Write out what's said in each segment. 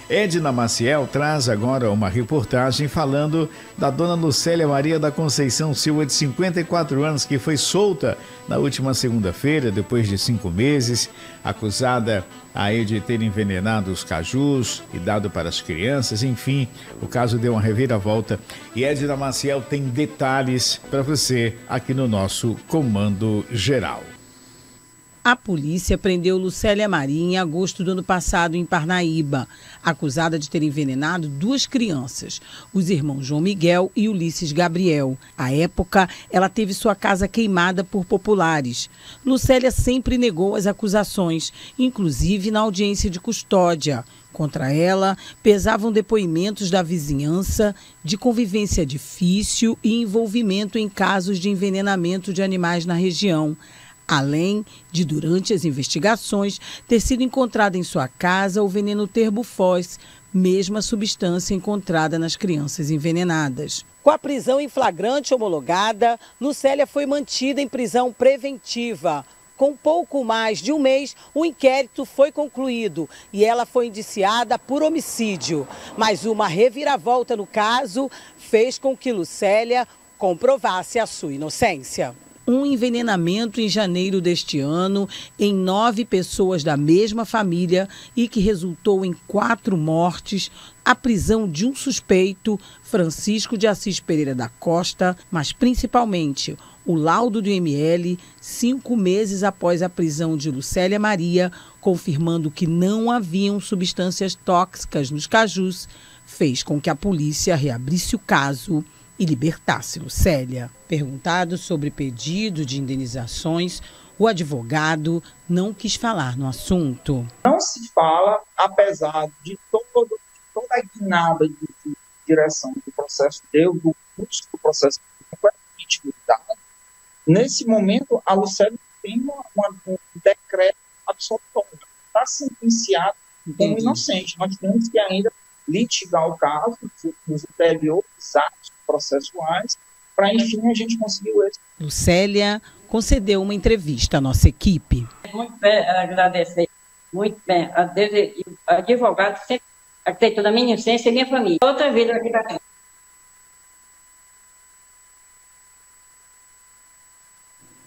Edna Maciel traz agora uma reportagem falando da dona Lucélia Maria da Conceição Silva, de 54 anos, que foi solta na última segunda-feira, depois de 5 meses, acusada aí de ter envenenado os cajus e dado para as crianças. Enfim, o caso deu uma reviravolta e Edna Maciel tem detalhes para você aqui no nosso Comando Geral. A polícia prendeu Lucélia Maria em agosto do ano passado em Parnaíba, acusada de ter envenenado 2 crianças, os irmãos João Miguel e Ulisses Gabriel. À época, ela teve sua casa queimada por populares. Lucélia sempre negou as acusações, inclusive na audiência de custódia. Contra ela, pesavam depoimentos da vizinhança, de convivência difícil e envolvimento em casos de envenenamento de animais na região. Além de, durante as investigações, ter sido encontrado em sua casa o veneno terbufós, mesma substância encontrada nas crianças envenenadas. Com a prisão em flagrante homologada, Lucélia foi mantida em prisão preventiva. Com pouco mais de um mês, o inquérito foi concluído e ela foi indiciada por homicídio. Mas uma reviravolta no caso fez com que Lucélia comprovasse a sua inocência. Um envenenamento em janeiro deste ano em 9 pessoas da mesma família e que resultou em 4 mortes, a prisão de um suspeito, Francisco de Assis Pereira da Costa, mas principalmente o laudo do IML, 5 meses após a prisão de Lucélia Maria, confirmando que não haviam substâncias tóxicas nos cajus, fez com que a polícia reabrisse o caso e libertasse Lucélia. Perguntado sobre pedido de indenizações, o advogado não quis falar no assunto. Não se fala, apesar de toda a guinada de direção do processo do custo do processo completamente. Nesse momento, a Lucélia tem um decreto absolutório. Está sentenciado como inocente. Nós temos que ainda litigar o caso, nos ulteriores atos processuais, para, enfim, a gente conseguir o êxito. Lucélia concedeu uma entrevista à nossa equipe. Muito bem, agradecer. Muito bem. A Deus e o advogado sempre acreditou na minha inocência e minha família. Outra vida aqui para cá.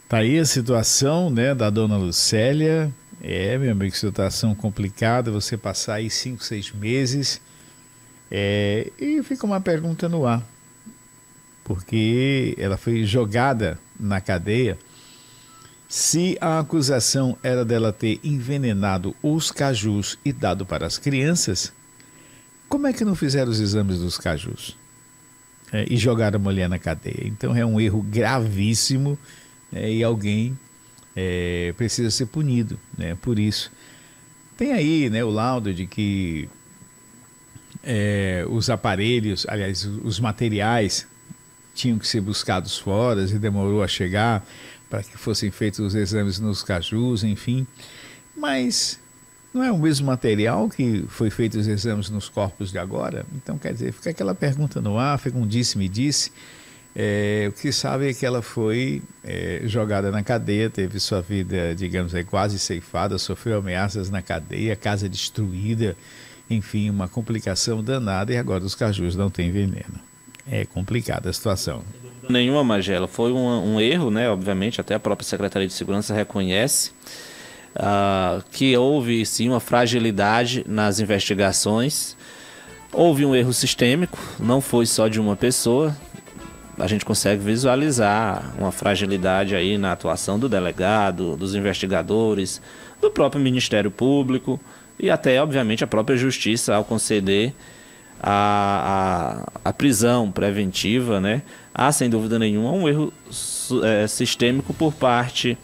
Tá aí a situação, né, da dona Lucélia. Meu amigo, situação complicada, você passar aí 5, 6 meses. E fica uma pergunta no ar, porque ela foi jogada na cadeia. Se a acusação era dela ter envenenado os cajus e dado para as crianças, como é que não fizeram os exames dos cajus? E jogaram a mulher na cadeia? Então é um erro gravíssimo, e alguém precisa ser punido, né, por isso. Tem aí, né, o laudo de que os aparelhos, aliás, os materiais tinham que ser buscados fora e demorou a chegar para que fossem feitos os exames nos cajus, enfim. Mas não é o mesmo material que foi feito os exames nos corpos de agora? Então, quer dizer, fica aquela pergunta no ar, fica um disse-me-disse. O que se sabe é que ela foi jogada na cadeia, teve sua vida, digamos, quase ceifada, sofreu ameaças na cadeia, casa destruída, enfim, uma complicação danada, e agora os cajus não têm veneno. É complicada a situação. Nenhuma, Magela. Foi um erro, né? Obviamente, até a própria Secretaria de Segurança reconhece que houve, sim, uma fragilidade nas investigações. Houve um erro sistêmico, não foi só de uma pessoa. A gente consegue visualizar uma fragilidade aí na atuação do delegado, dos investigadores, do próprio Ministério Público e até, obviamente, a própria Justiça ao conceder a prisão preventiva, né? Há, sem dúvida nenhuma, um erro sistêmico por parte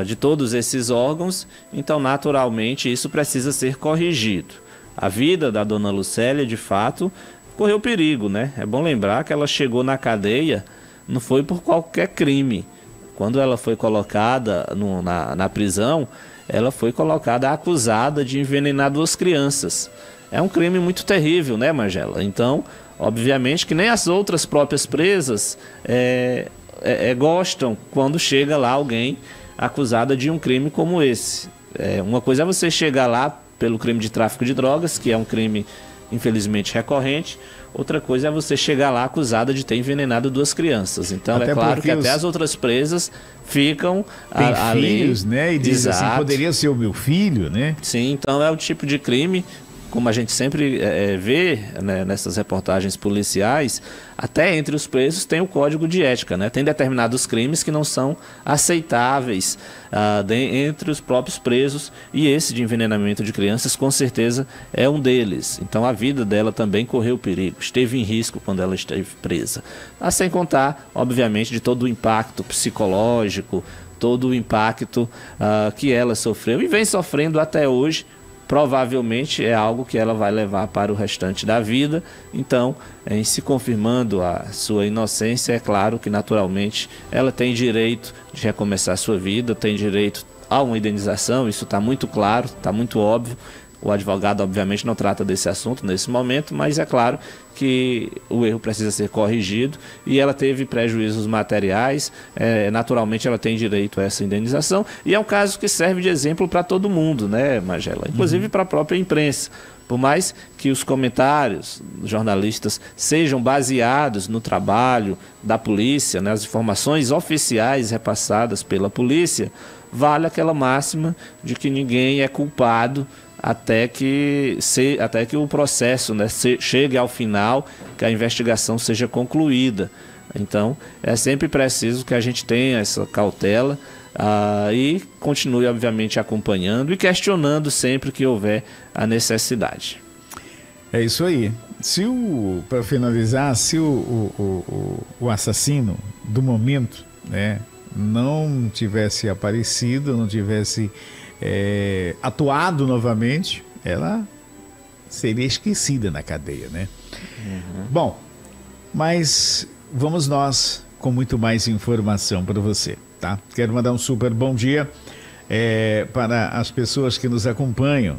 de todos esses órgãos, então, naturalmente, isso precisa ser corrigido. A vida da dona Lucélia, de fato, correu perigo, né? É bom lembrar que ela chegou na cadeia, não foi por qualquer crime. Quando ela foi colocada na prisão, ela foi colocada acusada de envenenar 2 crianças. É um crime muito terrível, né, Magela? Então, obviamente que nem as outras próprias presas gostam quando chega lá alguém acusada de um crime como esse. Uma coisa é você chegar lá pelo crime de tráfico de drogas, que é um crime infelizmente recorrente. Outra coisa é você chegar lá acusada de ter envenenado 2 crianças. Então é claro que até as outras presas ficam filhos, né? E diz assim, poderia ser o meu filho, né? Sim, então é o tipo de crime, como a gente sempre vê, né, nessas reportagens policiais, até entre os presos tem o código de ética, né? Tem determinados crimes que não são aceitáveis entre os próprios presos, e esse de envenenamento de crianças com certeza é um deles. Então a vida dela também correu perigo, esteve em risco quando ela esteve presa. Sem contar, obviamente, de todo o impacto psicológico, todo o impacto que ela sofreu e vem sofrendo até hoje. Provavelmente é algo que ela vai levar para o restante da vida. Então, em se confirmando a sua inocência, é claro que naturalmente ela tem direito de recomeçar a sua vida, tem direito a uma indenização, isso está muito claro, está muito óbvio. O advogado, obviamente, não trata desse assunto nesse momento, mas é claro que o erro precisa ser corrigido e ela teve prejuízos materiais, naturalmente ela tem direito a essa indenização, e é um caso que serve de exemplo para todo mundo, né, Magela? Inclusive para a própria imprensa. Por mais que os comentários dos jornalistas sejam baseados no trabalho da polícia, né, as informações oficiais repassadas pela polícia, vale aquela máxima de que ninguém é culpado até que o processo, né, chegue ao final, que a investigação seja concluída. Então, é sempre preciso que a gente tenha essa cautela e continue, obviamente, acompanhando e questionando sempre que houver a necessidade. É isso aí. Para finalizar, se o assassino do momento, né, não tivesse aparecido, não tivesse atuado novamente, ela seria esquecida na cadeia, né? Uhum. Bom, mas vamos nós com muito mais informação para você, tá? Quero mandar um super bom dia para as pessoas que nos acompanham